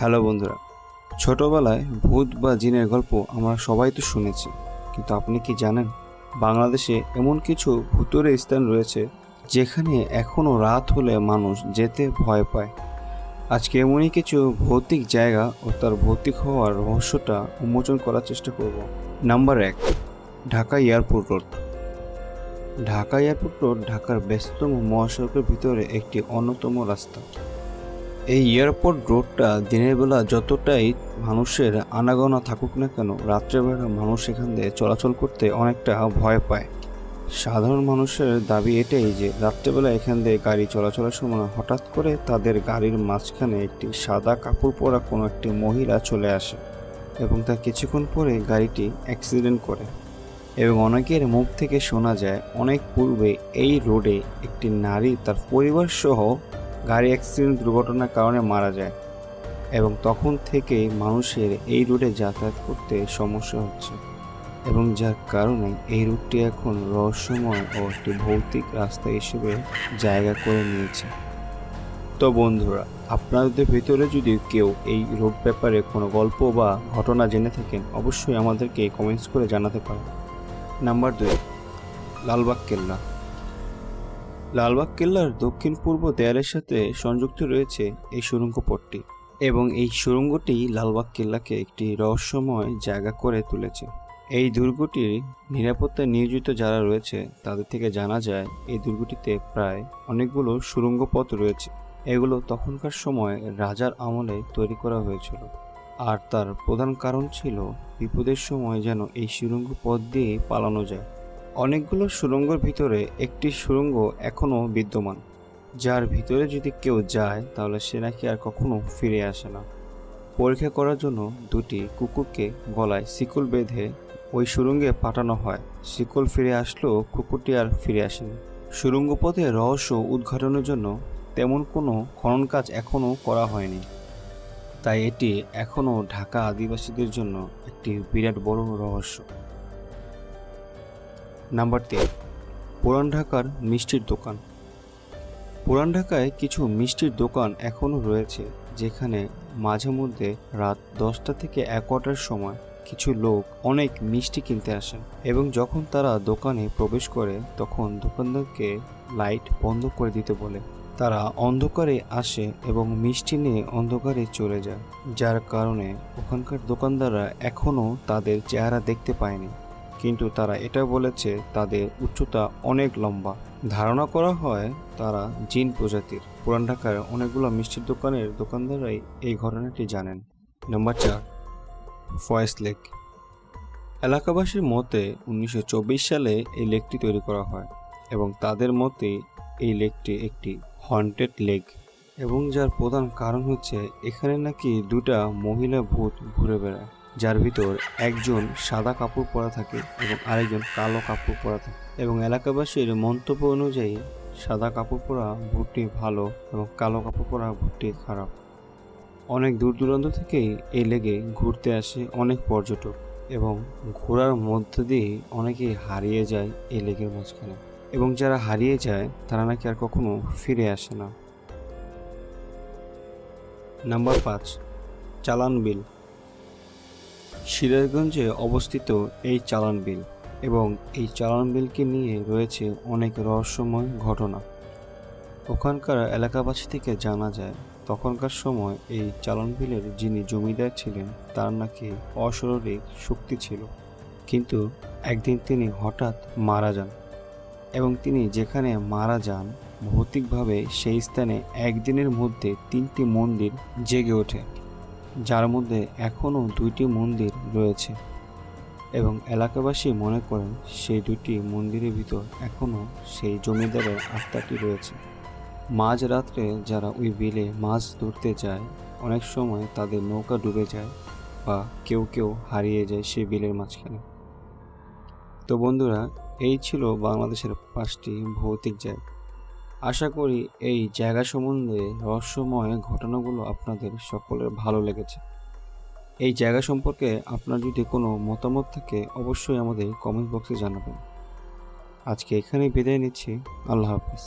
Hello বন্ধুরা, ছোটবেলায় ভূত বা জিনের গল্প আমরা সবাই তো শুনেছি, কিন্তু আপনি কি জানেন বাংলাদেশে এমন কিছু ভূতুড়ে স্থান রয়েছে যেখানে এখনও রাত হলে মানুষ যেতে ভয় পায়। আজকে এমনই কিছু ভৌতিক জায়গা ও তার ভৌতিক হওয়ার রহস্যটা উন্মোচন করার চেষ্টা করব। Number 1, Dhaka airport road. Dhaka airport road ঢাকার ব্যস্ততম মহাসড়কের ভিতরে একটি অন্যতম রাস্তা। এই এয়ারপোর্ট রোডটা দিনের বেলা যতটাই মানুষের আনাগোনা থাকুক না কেন, রাত্রেবেলা মানুষ এখান দিয়ে চলাচল করতে অনেকটা ভয় পায়। সাধারণ মানুষের দাবি এটাই যে রাত্রেবেলা এখান দিয়ে গাড়ি চলাচলের সময় হঠাৎ করে তাদের গাড়ির মাঝখানে একটি সাদা কাপড় পরা কোনো একটি মহিলা চলে আসে এবং তার কিছুক্ষণ পরে গাড়িটি অ্যাক্সিডেন্ট করে। এবং অনেকের মুখ থেকে শোনা যায় অনেক পূর্বে এই রোডে একটি নারী তার পরিবার সহ গাড়ি অ্যাক্সিডেন্ট দুর্ঘটনার কারণে মারা যায়, এবং তখন থেকেই মানুষের এই রুটে যাতায়াত করতে সমস্যা হচ্ছে, এবং যার কারণে এই রুটটি এখন রহস্যময় ও একটি ভৌতিক রাস্তা হিসেবে জায়গা করে নিয়েছে। তো বন্ধুরা, আপনাদের ভিতরে যদি কেউ এই রোড ব্যাপারে কোনো গল্প বা ঘটনা জেনে থাকেন, অবশ্যই আমাদেরকে কমেন্টস করে জানাতে পারেন। নাম্বার 2, লালবাগ কেল্লা। লালবাগ কেল্লার দক্ষিণ পূর্ব দেয়ালের সাথে সংযুক্ত রয়েছে এই সুড়ঙ্গ পথটি, এবং এই সুড়ঙ্গটি লালবাগ কেল্লাকে একটি রহস্যময় জায়গা করে তুলেছে। এই দুর্গটির নিরাপত্তায় নিয়োজিত যারা রয়েছে তাদের থেকে জানা যায় এই দুর্গটিতে প্রায় অনেকগুলো সুড়ঙ্গ পথ রয়েছে। এগুলো তখনকার সময় রাজার আমলে তৈরি করা হয়েছিল, আর তার প্রধান কারণ ছিল বিপদের সময় যেন এই সুড়ঙ্গ পথ দিয়ে পালানো যায়। অনেকগুলো সুড়ঙ্গের ভিতরে একটি সুড়ঙ্গ এখনও বিদ্যমান, যার ভিতরে যদি কেউ যায় তাহলে সে নাকি আর কখনো ফিরে আসে না। পরীক্ষা করার জন্য দুটি কুকুরকে গলায় শিকল বেঁধে ওই সুড়ঙ্গে পাঠানো হয়। শিকল ফিরে আসলেও কুকুরটি আর ফিরে আসেনি। সুড়ঙ্গ পথে রহস্য উদ্ঘাটনের জন্য তেমন কোনো খনন কাজ এখনও করা হয়নি, তাই এটি এখনও ঢাকা আদিবাসীদের জন্য একটি বিরাট বড় রহস্য। নাম্বার 3, পুরান ঢাকার মিষ্টির দোকান। পুরান ঢাকায় কিছু মিষ্টির দোকান এখনও রয়েছে, যেখানে মাঝে মধ্যে রাত 10টা থেকে 1টার সময় কিছু লোক অনেক মিষ্টি কিনতে আসেন, এবং যখন তারা দোকানে প্রবেশ করে তখন দোকানদারকে লাইট বন্ধ করে দিতে বলে। তারা অন্ধকারে আসে এবং মিষ্টি নিয়ে অন্ধকারে চলে যায়, যার কারণে ওখানকার দোকানদাররা এখনও তাদের চেহারা দেখতে পায়নি, কিন্তু তারা এটা বলেছে তাদের উচ্চতা অনেক লম্বা। ধারণা করা হয় তারা জিন প্রজাতির। পুরান ঢাকার অনেকগুলো মিষ্টির দোকানের দোকানদাররাই এই ঘটনাটি জানেন। Number 4, Foy's Lake. এলাকাবাসীর মতে 1924 সালে এই লেকটি তৈরি করা হয়, এবং তাদের মতে এই লেকটি একটি হন্টেড লেক, এবং যার প্রধান কারণ হচ্ছে এখানে নাকি দুটা মহিলা ভূত ঘুরে বেড়ায়, যার ভিতর একজন সাদা কাপড় পরা থাকে এবং আরেকজন কালো কাপড় পরা থাকে। এবং এলাকাবাসীর মন্তব্য অনুযায়ী সাদা কাপড় পরা ভূতটি ভালো এবং কালো কাপড় পরা ভূতটি খারাপ। অনেক দূর দূরান্ত থেকেই এই লেকে ঘুরতে আসে অনেক পর্যটক, এবং ঘোরার মধ্য দিয়ে অনেকেই হারিয়ে যায় এই লেকের মাঝখানে, এবং যারা হারিয়ে যায় তারা নাকি আর কখনো ফিরে আসে না। নাম্বার 5, চালান বিল। সিরাজগঞ্জে অবস্থিত এই চালান বিল, এবং এই চালান বিলকে নিয়ে রয়েছে অনেক রহস্যময় ঘটনা। ওখানকার এলাকাবাসী থেকে জানা যায় তখনকার সময় এই চালান বিলের যিনি জমিদার ছিলেন তার নাকি অস্বাভাবিক শক্তি ছিল, কিন্তু একদিন তিনি হঠাৎ মারা যান, এবং তিনি যেখানে মারা যান ভৌতিকভাবে সেই স্থানে একদিনের মধ্যে 3টি মন্দির জেগে ওঠে, যার মধ্যে এখনও 2টি মন্দির রয়েছে, এবং এলাকাবাসী মনে করেন সেই 2টি মন্দিরের ভিতর এখনও সেই জমিদারের আত্মাটি রয়েছে। মাঝরাত্রে যারা ওই বিলে মাছ ধরতে যায় অনেক সময় তাদের নৌকা ডুবে যায় বা কেউ কেউ হারিয়ে যায় সেই বিলের মাঝখানে। তো বন্ধুরা, এই ছিল বাংলাদেশের 5টি ভৌতিক জায়গা। আশা করি এই জায়গা সম্বন্ধে রহস্যময় ঘটনাগুলো আপনাদের সকলের ভালো লেগেছে। এই জায়গা সম্পর্কে আপনার যদি কোনো মতামত থাকে অবশ্যই আমাদের কমেন্ট বক্সে জানাবেন। আজকে এখানেই বিদায় নিচ্ছি। আল্লাহ হাফেজ।